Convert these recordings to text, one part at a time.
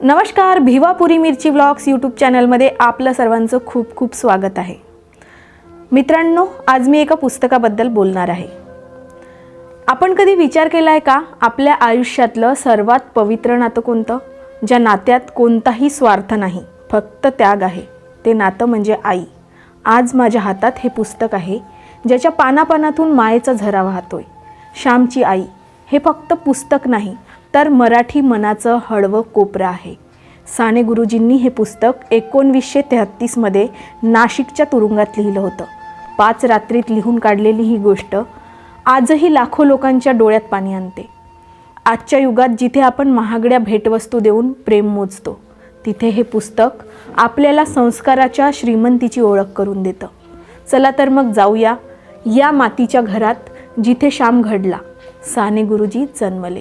नमस्कार, भिवापुरी मिरची vlogs YouTube चॅनलमध्ये आपलं सर्वांचं खूप खूप स्वागत आहे. मित्रांनो, आज मी एका पुस्तकाबद्दल बोलणार आहे. आपण कधी विचार केला आहे का, आपल्या आयुष्यातलं सर्वात पवित्र नातं कोणतं? ज्या नात्यात कोणताही स्वार्थ नाही, फक्त त्याग आहे. ते नातं म्हणजे आई. आज माझ्या हातात हे पुस्तक आहे, ज्याच्या पानापानातून मायेचा झरा वाहतोय. श्यामची आई हे फक्त पुस्तक नाही, तर मराठी मनाचं हळवं कोपरं आहे. साने गुरुजींनी हे पुस्तक 1933मध्ये नाशिकच्या तुरुंगात लिहिलं होतं. 5 रात्रीत लिहून काढलेली ही गोष्ट आजही लाखो लोकांच्या डोळ्यात पाणी आणते. आजच्या युगात जिथे आपण महागड्या भेटवस्तू देऊन प्रेम मोजतो, तिथे हे पुस्तक आपल्याला संस्काराच्या श्रीमंतीची ओळख करून देतं. चला तर मग जाऊया या मातीच्या घरात, जिथे श्याम घडला, साने गुरुजी जन्मले.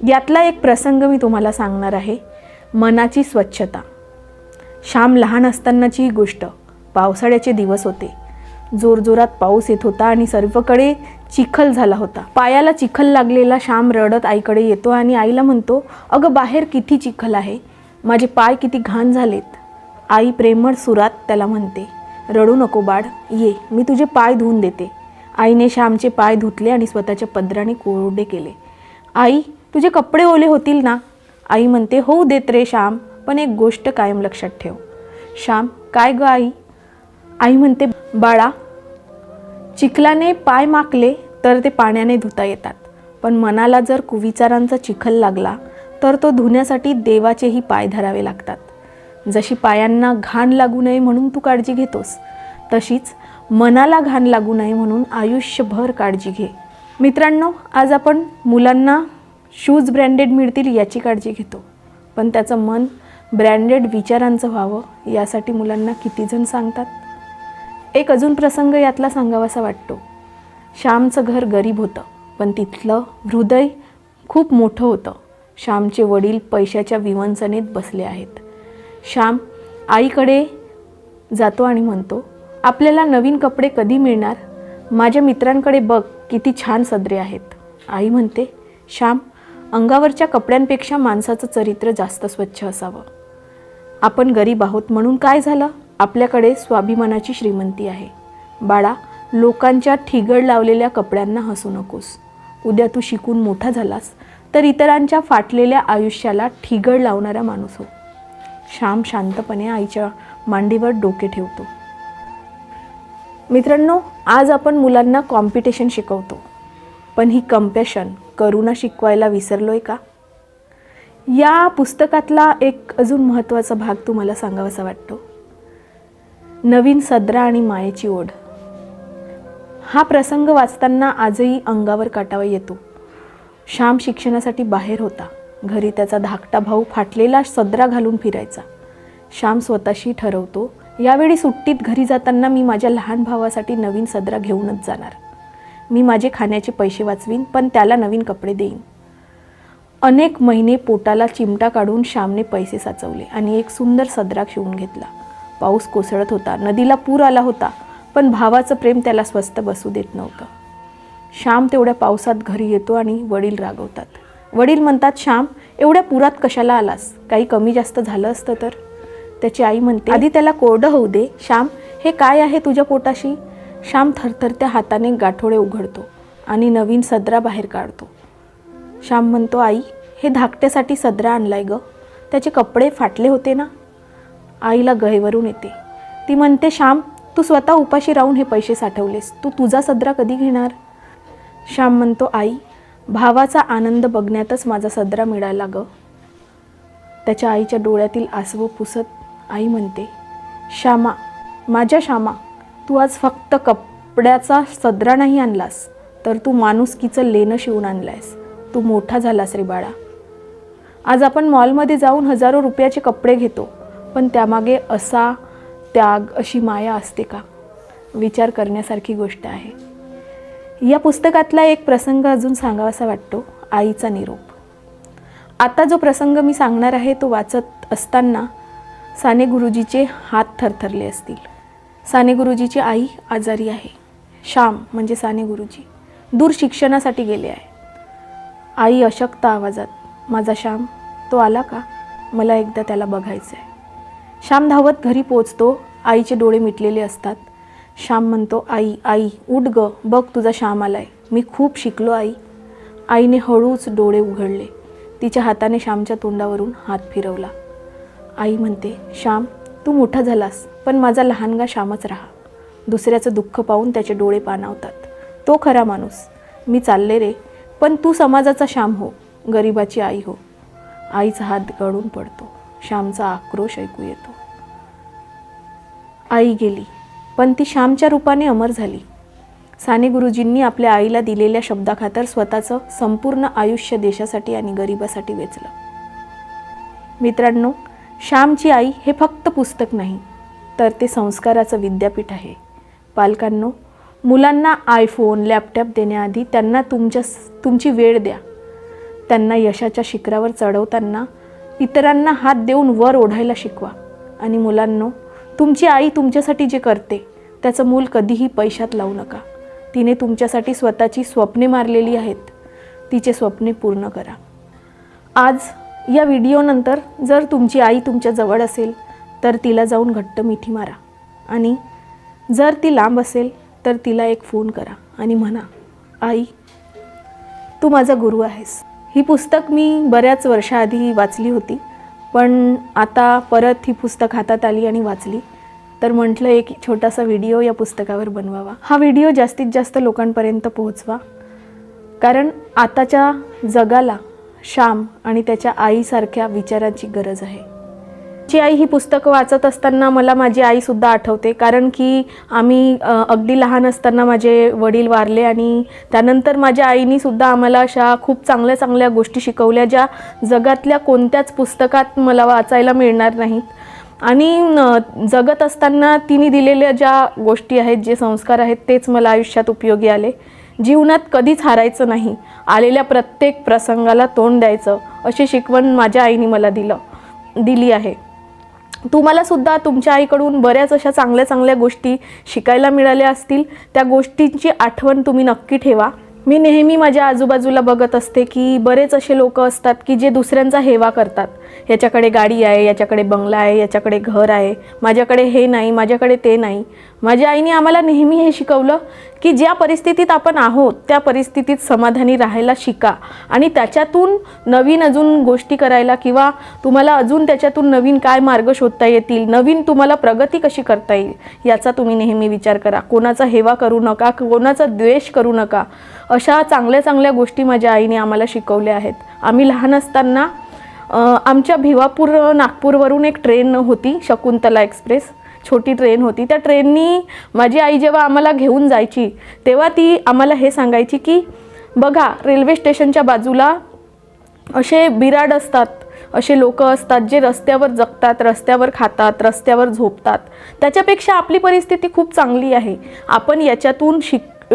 यातला एक प्रसंग मी तुम्हाला सांगणार आहे. मनाची स्वच्छता. श्याम लहान असतानाची ही गोष्ट. पावसाळ्याचे दिवस होते. जोरजोरात पाऊस येत होता आणि सर्वकडे चिखल झाला होता. पायाला चिखल लागलेला श्याम रडत आईकडे येतो आणि आईला म्हणतो, अगं बाहेर किती चिखल आहे, माझे पाय किती घाण झालेत. आई प्रेमळ सुरात त्याला म्हणते, रडू नको बाळ, ये, मी तुझे पाय धुवून देते. आईने श्यामचे पाय धुतले आणि स्वतःच्या पदराने कोरडे केले. आई, तुझे कपडे ओले होतील ना? आई म्हणते, होऊ देत रे श्याम, पण एक गोष्ट कायम लक्षात ठेव. श्याम, काय ग आई? आई म्हणते, बाळा, चिखलाने पाय माकले तर ते पाण्याने धुता येतात, पण मनाला जर कुविचारांचा चिखल लागला तर तो धुण्यासाठी देवाचेही पाय धरावे लागतात. जशी पायांना घाण लागू नये म्हणून तू काळजी घेतोस, तशीच मनाला घाण लागू नये म्हणून आयुष्यभर काळजी घे. मित्रांनो, आज आपण मुलांना शूज ब्रँडेड मिळतील याची काळजी घेतो, पण त्याचं मन ब्रँडेड विचारांचं व्हावं यासाठी मुलांना किती जण सांगतात. एक अजून प्रसंग यातला सांगावासा वाटतो. श्यामचं घर गरीब होतं, पण तिथलं हृदय खूप मोठं होतं. श्यामचे वडील पैशाच्या विवंचनेत बसले आहेत. श्याम आईकडे जातो आणि म्हणतो, आपल्याला नवीन कपडे कधी मिळणार? माझ्या मित्रांकडे बघ, किती छान सदरे आहेत. आई म्हणते, श्याम, अंगावरच्या कपड्यांपेक्षा माणसाचं चरित्र जास्त स्वच्छ असावं. आपण गरीब आहोत म्हणून काय झालं? आपल्याकडे स्वाभिमानाची श्रीमंती आहे. बाळा, लोकांच्या ठिगळ लावलेल्या कपड्यांना हसू नकोस. उद्या तू शिकून मोठा झालास तर इतरांच्या फाटलेल्या आयुष्याला ठिगळ लावणारा माणूस हो. श्याम शांतपणे आईच्या मांडीवर डोके ठेवतो. मित्रांनो, आज आपण मुलांना कॉम्पिटिशन शिकवतो, पण ही कंपॅशन, करुणा शिकवायला विसरलोय का? या पुस्तकातला एक अजून महत्त्वाचा भाग तुम्हाला सांगावासा वाटतो. नवीन सदरा आणि मायेची ओढ. हा प्रसंग वाचताना आजही अंगावर काटावा येतो. श्याम शिक्षणासाठी बाहेर होता. घरी त्याचा धाकटा भाऊ फाटलेला सदरा घालून फिरायचा. श्याम स्वतःशी ठरवतो, यावेळी सुट्टीत घरी जाताना मी माझ्या लहान भावासाठी नवीन सदरा घेऊनच जाणार. मी माझे खाण्याचे पैसे वाचवीन, पण त्याला नवीन कपडे देईन. अनेक महिने पोटाला चिमटा काढून श्यामने पैसे साचवले आणि एक सुंदर सदरा शिवून घेतला. पाऊस कोसळत होता, नदीला पूर आला होता, पण भावाचं प्रेम त्याला स्वस्थ बसू देत नव्हतं. श्याम तेवढ्या पावसात घरी येतो आणि वडील रागवतात. वडील म्हणतात, श्याम, एवढ्या पुरात कशाला आलास? काही कमी जास्त झालं असतं तर? त्याची आई म्हणते, आधी त्याला कोरडं होऊ दे. श्याम, हे काय आहे तुझ्या पोटाशी? श्याम थरथरत्या हाताने गाठोडे उघडतो आणि नवीन सदरा बाहेर काढतो. श्याम म्हणतो, आई, हे धाकट्यासाठी सदरा आणलाय ग, त्याचे कपडे फाटले होते ना. आईला गहिवरून येते. ती म्हणते, श्याम, तू स्वतः उपाशी राहून हे पैसे साठवलेस, तू तुझा सदरा कधी घेणार? श्याम म्हणतो, आई, भावाचा आनंद बघण्यातच माझा सदरा मिळाला ग. त्याच्या आईच्या डोळ्यातील आसवं पुसत आई म्हणते, श्यामा, माझ्या श्यामा, तू आज फक्त कपड्याचा सदरा नाही आणलास, तर तू माणुसकीचं लेणं शिवून आणलायस. तू मोठा झालास रे बाळा. आज आपण मॉलमध्ये जाऊन हजारो रुपयाचे कपडे घेतो, पण त्यामागे असा त्याग, अशी माया असते का? विचार करण्यासारखी गोष्ट आहे. या पुस्तकातला एक प्रसंग अजून सांगावासा वाटतो. आईचा निरोप. आता जो प्रसंग मी सांगणार आहे तो वाचत असताना साने गुरुजीचे हात थरथरले असतील. साने गुरुजीची आई आजारी आहे. श्याम म्हणजे साने गुरुजी दूर शिक्षणासाठी गेले आहे. आई अशक्त आवाजात, माझा श्याम, तो आला का? मला एकदा त्याला बघायचं आहे. श्याम धावत घरी पोचतो. आईचे डोळे मिटलेले असतात. श्याम म्हणतो, आई आई उठ ग, बघ तुझा श्याम आलाय. मी खूप शिकलो आई. आईने हळूच डोळे उघडले. तिच्या हाताने श्यामच्या तोंडावरून हात फिरवला. आई म्हणते, श्याम तू मोठा झालास, पण माझा लहानगा श्यामच राहा. दुसऱ्याचं दुःख पाहून त्याचे डोळे पाणावतात. तो खरा माणूस. मी चालले रे, पण तू समाजाचा श्याम हो, गरिबाची आई हो. आईचा हात गळून पडतो. श्यामचा आक्रोश ऐकू येतो. आई गेली, पण ती श्यामच्या रूपाने अमर झाली. साने गुरुजींनी आपल्या आईला दिलेल्या शब्दाखातर स्वतःचं संपूर्ण आयुष्य देशासाठी आणि गरिबासाठी वेचलं. मित्रांनो, श्यामची आई हे फक्त पुस्तक नाही, तर ते संस्काराचं विद्यापीठ आहे. पालकांनो, मुलांना आयफोन, लॅपटॉप देण्याआधी त्यांना तुमची वेळ द्या. त्यांना यशाच्या शिखरावर चढवताना इतरांना हात देऊन वर ओढायला शिकवा. आणि मुलांनो, तुमची आई तुमच्यासाठी जे करते त्याचं मूल कधीही पैशात लावू नका. तिने तुमच्यासाठी स्वतःची स्वप्ने मारलेली आहेत. तिचे स्वप्ने पूर्ण करा. आज या व्हिडिओनंतर जर तुमची आई तुमच्या जवळ असेल तर तिला जाऊन घट्ट मिठी मारा. आणि जर ती लांब असेल तर तिला एक फोन करा आणि म्हणा, आई तू माझा गुरु आहेस. ही पुस्तक मी बऱ्याच वर्षाआधी वाचली होती, पण आता परत ही पुस्तक हातात आली आणि वाचली, तर म्हटलं एक छोटासा व्हिडिओ या पुस्तकावर बनवावा. हा व्हिडिओ जास्तीत जास्त लोकांपर्यंत पोहोचवा, कारण आताच्या जगाला श्याम आणि त्याच्या आईसारख्या विचारांची गरज आहे. जी आई ही पुस्तकं वाचत असताना मला माझी आईसुद्धा आठवते, कारण की आम्ही अगदी लहान असताना माझे वडील वारले आणि त्यानंतर माझ्या आईनीसुद्धा आम्हाला अशा खूप चांगल्या चांगल्या गोष्टी शिकवल्या, ज्या जगातल्या कोणत्याच पुस्तकात मला वाचायला मिळणार नाहीत. आणि जगत असताना तिने दिलेल्या ज्या गोष्टी आहेत, जे संस्कार आहेत, तेच मला आयुष्यात उपयोगी आले. जीवनात कधीच हारायचं नाही, आलेल्या प्रत्येक प्रसंगाला तोंड द्यायचं, अशी शिकवण माझ्या आईने मला दिली आहे. तुम्हाला सुद्धा तुमच्या आईकडून बऱ्याच अशा चांगल्या चांगल्या गोष्टी शिकायला मिळाल्या असतील. त्या गोष्टींची आठवण तुम्ही नक्की ठेवा. मी नेहमी माझ्या आजूबाजूला बघत असते की बरेच असे लोक असतात की जे दुसऱ्यांचा हेवा करतात. याच्याकडे गाडी आहे, याच्याकडे बंगला आहे, याच्याकडे घर आहे, माझ्याकडे हे नाही, माझ्याकडे ते नाही. माझ्या आईने आम्हाला नेहमी हे शिकवलं की ज्या परिस्थितीत आपण आहोत त्या परिस्थितीत समाधानी राहायला शिका आणि त्याच्यातून नवीन अजून गोष्टी करायला, किंवा तुम्हाला अजून त्याच्यातून नवीन काय मार्ग शोधता येतील, नवीन तुम्हाला प्रगती कशी करता येईल, याचा तुम्ही नेहमी विचार करा. कोणाचा हेवा करू नका, कोणाचा द्वेष करू नका. अशा चांगल्या चांगल्या गोष्टी माझ्या आईने आम्हाला शिकवल्या आहेत. आम्ही लहान असताना आमच्या भिवापूर नागपूरवरून एक ट्रेन होती, शकुंतला एक्सप्रेस, छोटी ट्रेन होती. त्या ट्रेननी माझी आई जेव्हा आम्हाला घेऊन जायची तेव्हा ती आम्हाला हे सांगायची की बघा, रेल्वे स्टेशनच्या बाजूला असे बिराड असतात, असे लोक असतात जे रस्त्यावर जगतात, रस्त्यावर खातात, रस्त्यावर झोपतात. त्याच्यापेक्षा आपली परिस्थिती खूप चांगली आहे. आपण याच्यातून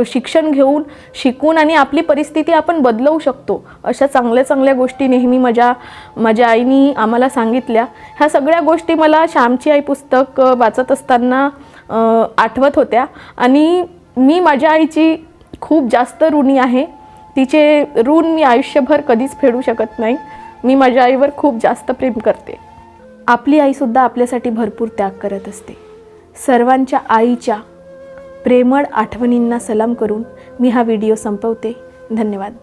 शिक्षण घेऊन शिकून आणि आपली परिस्थिती आपण बदलवू शकतो. अशा चांगल्या चांगल्या गोष्टी नेहमी माझ्या आईनी आम्हाला सांगितल्या. ह्या सगळ्या गोष्टी मला श्यामची आई पुस्तक वाचत असताना आठवत होत्या आणि मी माझ्या आईची खूप जास्त ऋणी आहे. तिचे ऋण मी आयुष्यभर कधीच फेडू शकत नाही. मी माझ्या आईवर खूप जास्त प्रेम करते. आपली आईसुद्धा आपल्यासाठी भरपूर त्याग करत असते. सर्वांच्या आईच्या प्रेमळ आठवणींना सलाम करून मी हा व्हिडिओ संपवते. धन्यवाद.